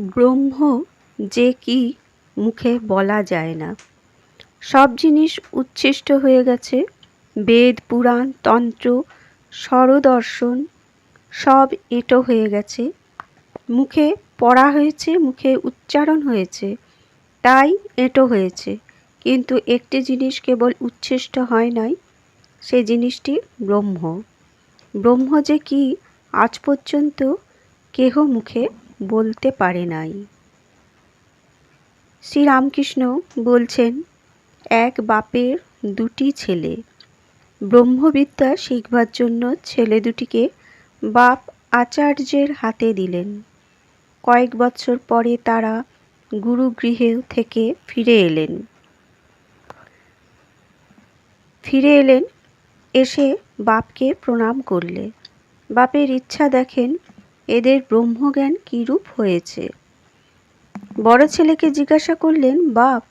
ব্রহ্ম যে কি মুখে বলা যায় না। সব জিনিস উচ্ছিষ্ট হয়ে গেছে। বেদ, পুরাণ, তন্ত্র, স্বরদর্শন সব এঁটো হয়ে গেছে। মুখে পড়া হয়েছে, মুখে উচ্চারণ হয়েছে, তাই এঁটো হয়েছে। কিন্তু একটি জিনিস কেবল উচ্ছিষ্ট হয় নাই, সে জিনিসটি ব্রহ্ম। ব্রহ্ম যে কি আজ পর্যন্ত কেহ মুখে বলতে পারে নাই। শ্রীরামকৃষ্ণ বলছেন, এক বাপের দুটি ছেলে। ব্রহ্মবিদ্যা শিখবার জন্য ছেলে দুটিকে বাপ আচার্যের হাতে দিলেন। কয়েক বৎসর পরে তারা গুরুগৃহে থেকে ফিরে এলেন। এসে বাপকে প্রণাম করলে। বাপের ইচ্ছা দেখেন এদের ব্রহ্মজ্ঞান কিরূপ হয়েছে। বড় ছেলেকে জিজ্ঞাসা করলেন, বাপ,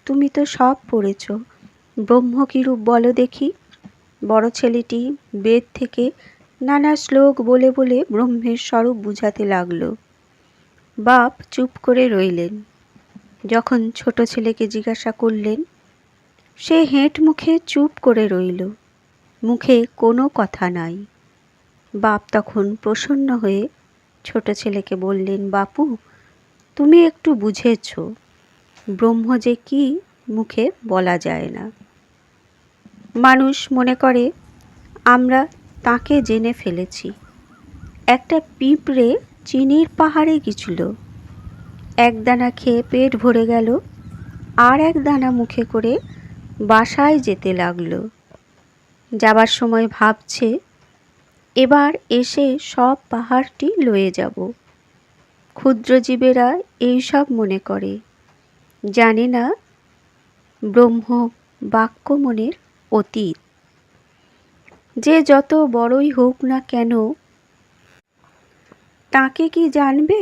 তুমি তো সব পড়েছ, ব্রহ্ম কিরূপ বলো দেখি। বড় ছেলেটি বেদ থেকে নানা শ্লোক বলে বলে ব্রহ্মের স্বরূপ বুঝাতে লাগল। বাপ চুপ করে রইলেন। যখন ছোট ছেলেকে জিজ্ঞাসা করলেন, সে হেঁট মুখে চুপ করে রইল, মুখে কোনো কথা নাই। বাপ তখন প্রসন্ন হয়ে ছোট ছেলেকে বললেন, বাপু, তুমি একটু বুঝেছ, ব্রহ্ম যে কি মুখে বলা যায় না। মানুষ মনে করে আমরা তাকে জেনে ফেলেছি। একটা পিঁপড়ে চিনির পাহাড়ে গিয়েছিল। এক দানা খেয়ে পেট ভরে গেল, আর এক দানা মুখে করে বাসায় যেতে লাগলো। যাবার সময় ভাবছে, এবার এসে সব পাহাড়টি লয়ে যাব। ক্ষুদ্র জীবেরা এইসব মনে করে, জানে না ব্রহ্ম বাক্য মনের অতীত। যে যত বড়ই হোক না কেন, তাকে কি জানবে?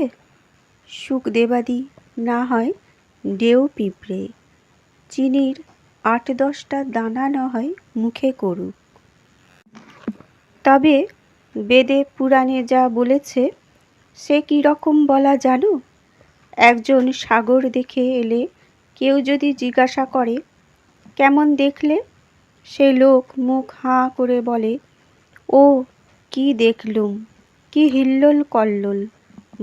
শুকদেবাদি না হয় ডেউ পিঁপড়ে, চিনির ৮-১০টা দানা না হয় মুখে করুক। তবে বেদে পুরাণে যা বলেছে সে কি রকম বলা জানো? একজন সাগর দেখে এলে কেউ যদি জিজ্ঞাসা করে, কেমন দেখলে? সে লোক মুখ হাঁ করে বলে, ও কি দেখলুম, কি হিল্লোল কল্লোল।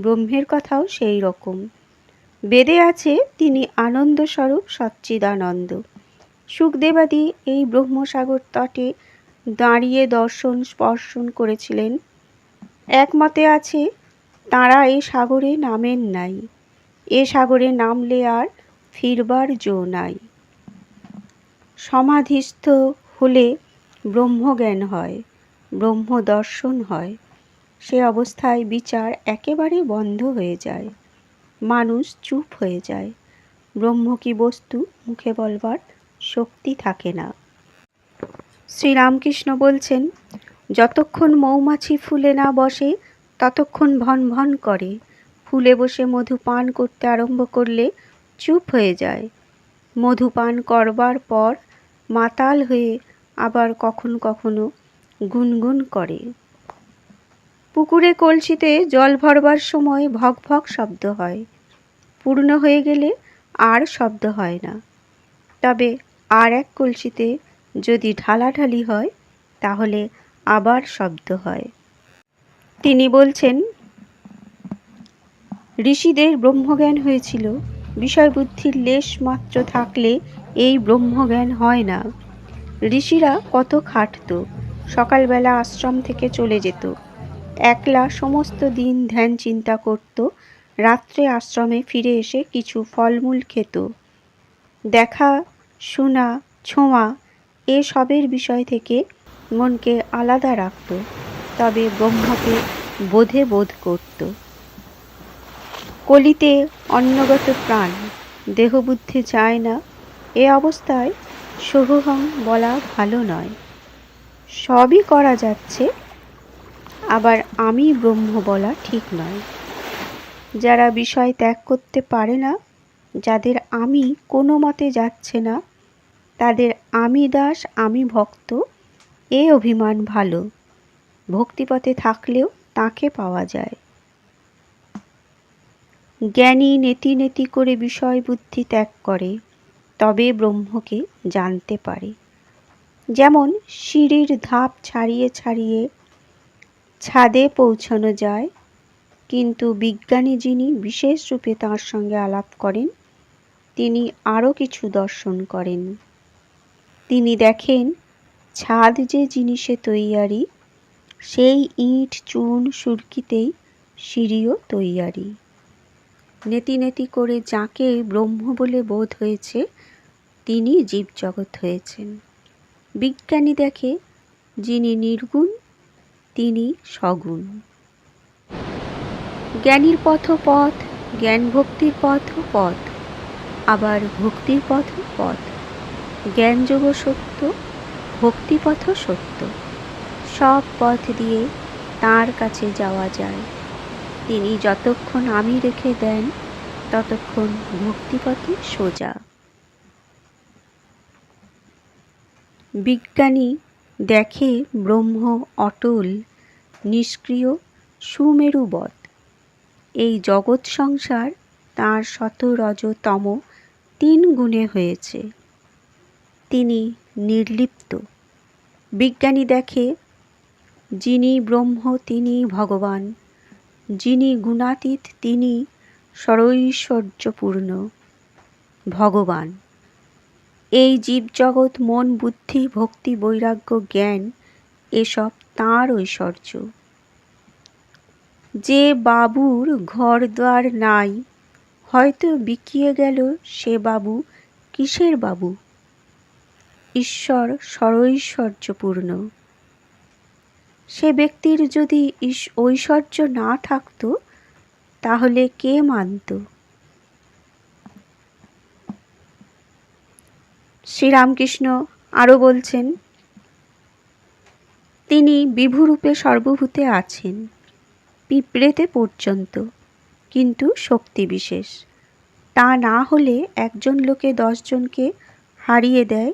ব্রহ্মের কথাও সেই রকম। বেদে আছে তিনি আনন্দস্বরূপ সচ্চিদানন্দ। শুকদেবাদি এই ব্রহ্মসাগর তটে দাঁড়িয়ে দর্শন স্পর্শন করেছিলেন। একমতে আছে তাঁরা এ সাগরে নামেন নাই। এ সাগরে নামলে আর ফিরবার জো নাই। সমাধিস্থ হলে ব্রহ্মজ্ঞান হয়, ব্রহ্ম দর্শন হয়। সে অবস্থায় বিচার একেবারে বন্ধ হয়ে যায়, মানুষ চুপ হয়ে যায়। ব্রহ্ম কি বস্তু মুখে বলবার শক্তি থাকে না। শ্রীরামকৃষ্ণ বলছেন, যতক্ষণ মৌমাছি ফুলে না বসে ততক্ষণ ভন ভন করে। ফুলে বসে মধু পান করতে আরম্ভ করলে চুপ হয়ে যায়। মধু পান করবার পর মাতাল হয়ে আবার কখনো কখনো গুনগুন করে। পুকুরে কলসিতে জল ভরবার সময় ভক ভক শব্দ হয়, পূর্ণ হয়ে গেলে আর শব্দ হয় না। তবে আর এক কলসিতে যদি ঢালাঢালি হয় তাহলে আবার শব্দ হয়। তিনি বলছেন, ঋষিদের ব্রহ্মজ্ঞান হয়েছিল। বিষয়বুদ্ধির লেশ মাত্র থাকলে এই ব্রহ্মজ্ঞান হয় না। ঋষিরা কত খাটত, সকালবেলা আশ্রম থেকে চলে যেত, একলা সমস্ত দিন ধ্যান চিন্তা করত, রাত্রে আশ্রমে ফিরে এসে কিছু ফলমূল খেত। দেখা, শোনা, ছোঁয়া এ সবের বিষয় থেকে মনকে আলাদা রাখত, তবে ব্রহ্মকে বোধে বোধ করত। কলিতে অন্নগত প্রাণ, দেহবুদ্ধি যায় না, এ অবস্থায় সোহং বলা ভালো নয়। সবই করা যাচ্ছে, আবার আমি ব্রহ্ম বলা ঠিক নয়। যারা বিষয় ত্যাগ করতে পারে না, যাদের আমি কোনো মতে যাচ্ছে না, তাদের আমি দাস আমি ভক্ত এ অভিমান ভালো। ভক্তিপথে থাকলেও তাকে পাওয়া যায়। জ্ঞানী নেতি নেতি করে বিষয় বুদ্ধি ত্যাগ করে, তবে ব্রহ্মকে জানতে পারে। যেমন সিঁড়ির ধাপ ছাড়িয়ে ছাড়িয়ে ছাদে পৌঁছানো যায়, কিন্তু বিজ্ঞানী যিনি বিশেষ রূপে তাঁর সঙ্গে আলাপ করেন, তিনি আরও কিছু দর্শন করেন। তিনি দেখেন ছাদ যে জিনিসে তৈয়ারি, সেই ইট চুন সুরকিতেই সিঁড়িও তৈয়ারি। নেতি নেতি করে যাকে ব্রহ্ম বলে বোধ হয়েছে, তিনি জীবজগৎ হয়েছেন। বিজ্ঞানী দেখে যিনি নির্গুণ, তিনি সগুণ। জ্ঞানীর পথও পথ, জ্ঞান ভক্তির পথও পথ, আবার ভক্তির পথও পথ। জ্ঞানযোগ সত্য, ভক্তিপথও সত্য। সব পথ দিয়ে তাঁর কাছে যাওয়া যায়। তিনি যতক্ষণ আমি রেখে দেন, ততক্ষণ ভক্তিপথে সোজা। বিজ্ঞানী দেখে ব্রহ্ম অটল, নিষ্ক্রিয়, সুমেরুবৎ। এই জগৎ সংসার তাঁর শত রজ তম 3 গুণে হয়েছে। তিনি নির্লিপ্ত। বিজ্ঞানী দেখে যিনি ব্রহ্ম তিনি ভগবান, যিনি গুণাতীত তিনি সরৈশ্বর্যপূর্ণ ভগবান। এই জীবজগৎ মন বুদ্ধি ভক্তি বৈরাগ্য জ্ঞান, এসব তাঁর ঐশ্বর্য। যে বাবুর ঘর দ্বার নাই, হয়তো বিকিয়ে গেল সে বাবু কিসের বাবু? ঈশ্বর সরৈশ্বর্যপূর্ণ। সে ব্যক্তির যদি ঐশ্বর্য না থাকত, তাহলে কে মানত? শ্রীরামকৃষ্ণ আরও বলছেন, তিনি বিভুরূপে সর্বভূতে আছেন, পিঁপড়েতে পর্যন্ত, কিন্তু শক্তি বিশেষ। তা না হলে একজন লোকে 10 জনকে হারিয়ে দেয়,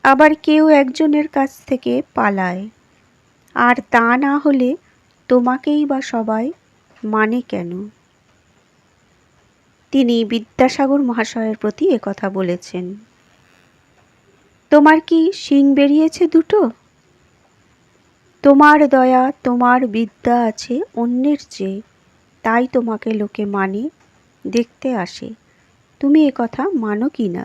আবার কেউ একজনের কাছ থেকে পালায়। আর তা না হলে তোমাকেই বা সবাই মানে কেন? তিনি বিদ্যাসাগর মহাশয়ের প্রতি একথা বলেছেন। তোমার কি শিং বেরিয়েছে 2টো? তোমার দয়া তোমার বিদ্যা আছে অন্যের চেয়ে, তাই তোমাকে লোকে মানে, দেখতে আসে। তুমি একথা মানো কি না?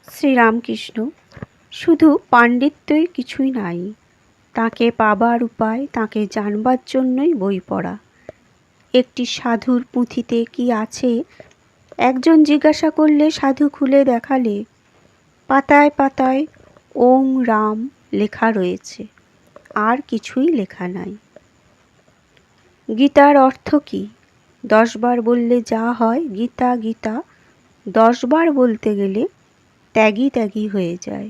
শ্রীরামকৃষ্ণ, শুধু পাণ্ডিত্যই কিছুই নাই, তাকে পাবার উপায়, তাকে জানবার জন্যই বই পড়া। একটি সাধুর পুঁথিতে কি আছে একজন জিজ্ঞাসা করলে সাধু খুলে দেখালে পাতায় পাতায় ওং রাম লেখা রয়েছে, আর কিছুই লেখা নাই। গীতার অর্থ কি? 10 বার বললে যা হয়, গীতা গীতা 10 বার বলতে গেলে ত্যাগী ত্যাগী হয়ে যায়।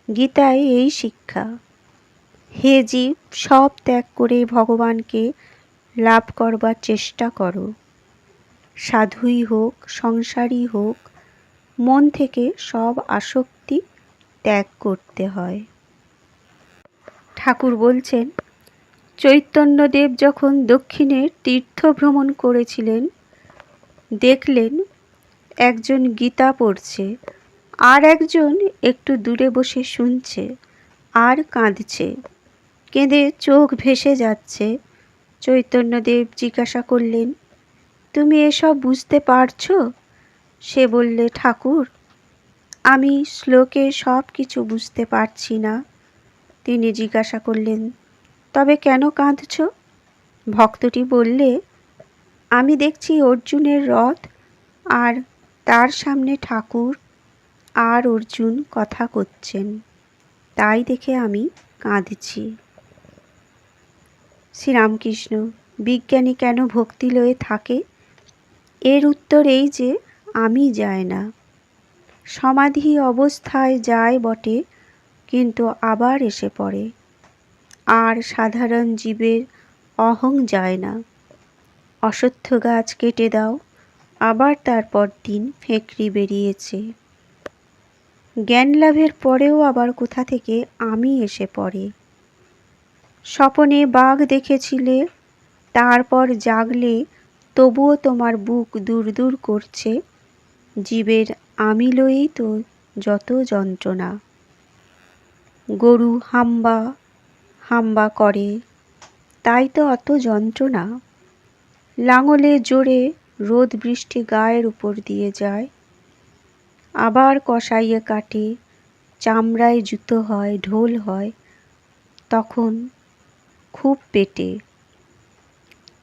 গীতায় এই শিক্ষা, হে জীব, সব ত্যাগ করে ভগবানকে লাভ করবার চেষ্টা করো। সাধুই হোক সংসারী হোক, মন থেকে সব আসক্তি ত্যাগ করতে হয়। ঠাকুর বলছেন, চৈতন্যদেব যখন দক্ষিণের তীর্থ ভ্রমণ করেছিলেন, দেখলেন একজন গীতা পড়ছে, আর একজন একটু দূরে বসে শুনছে আর কাঁদছে। কেঁদে চোখ ভেসে যাচ্ছে। চৈতন্যদেব জিজ্ঞাসা করলেন, তুমি এসব বুঝতে পারছো? সে বললে, ঠাকুর, আমি শ্লোকে সব কিছু বুঝতে পারছি না। তিনি জিজ্ঞাসা করলেন, তবে কেন কাঁদছ? ভক্তটি বললে, আমি দেখছি অর্জুনের রথ, আর তার সামনে ঠাকুর আর অর্জুন কথা করছেন, তাই দেখে আমি কাঁদছি। শ্রীরামকৃষ্ণ, বিজ্ঞানী কেন ভক্তি লয়ে থাকে? এর উত্তর এই যে, আমি যায় না। সমাধি অবস্থায় যায় বটে, কিন্তু আবার এসে পড়ে। আর সাধারণ জীবের অহং যায় না। অশ্বত্থ গাছ কেটে দাও, আবার তারপর দিন ফেকড়ি বেরিয়েছে। জ্ঞান লাভের পরেও আবার কোথা থেকে আমি এসে পড়ে। স্বপনে বাঘ দেখেছিলে, তারপর জাগলে তবুও তোমার বুক দূর দূর করছে, জীবের আমি লয়েই তো যত যন্ত্রণা। গরু হাম্বা হাম্বা করে, তাই তো অত যন্ত্রণা। লাঙলে জোরে রোদ বৃষ্টি গায়ের উপর দিয়ে যায়, আবার কষাইয়ে কাটে, চামড়ায় জুতো হয়, ঢোল হয়, তখন খুব পেটে।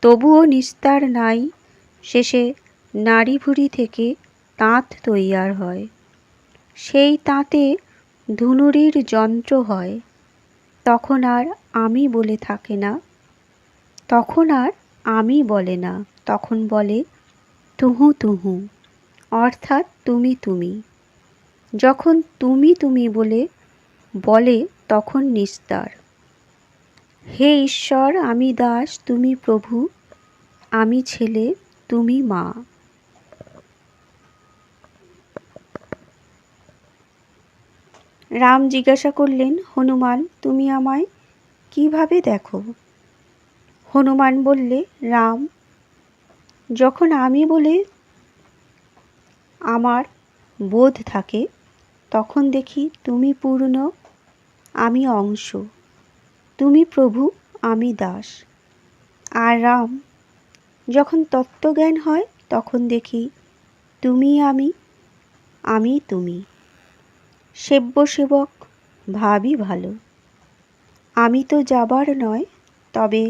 তবুও নিস্তার নাই, শেষে নাড়ি ভুঁড়ি থেকে তাঁত তৈয়ার হয়। সেই তাঁতে ধুনুরির যন্ত্র হয়, তখন আর আমি বলে থাকে না, তখন আর আমি বলে না, তখন বলে তুহু তুহু, অর্থাৎ তুমি তুমি। যখন তুমি তুমি বলে তখন নিস্তার। হে ঈশ্বর, আমি দাস, তুমি প্রভু, আমি ছেলে, তুমি মা। রাম জিজ্ঞাসা করলেন, হনুমান, তুমি আমায় কিভাবে দেখো? হনুমান বললে, রাম, যখন আমি বলে আমার বোধ থাকে, তখন দেখি তুমি পূর্ণ, আমি অংশ, তুমি প্রভু, আমি দাস। আর রাম, যখন তত্ত্বজ্ঞান হয়, তখন দেখি তুমি আমি তুমি। সেব্য সেবক ভাবই ভালো। আমি তো যাবার নয়, তবে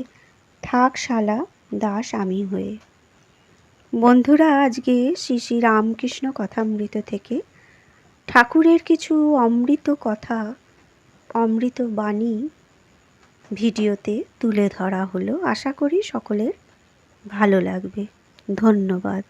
থাক শালা দাস আমি হয়ে। বন্ধুরা, আজকে শ্রী শ্রী রামকৃষ্ণ কথামৃত থেকে ঠাকুরের কিছু অমৃত কথা, অমৃত বাণী ভিডিওতে তুলে ধরা হলো। আশা করি সকলের ভালো লাগবে। ধন্যবাদ।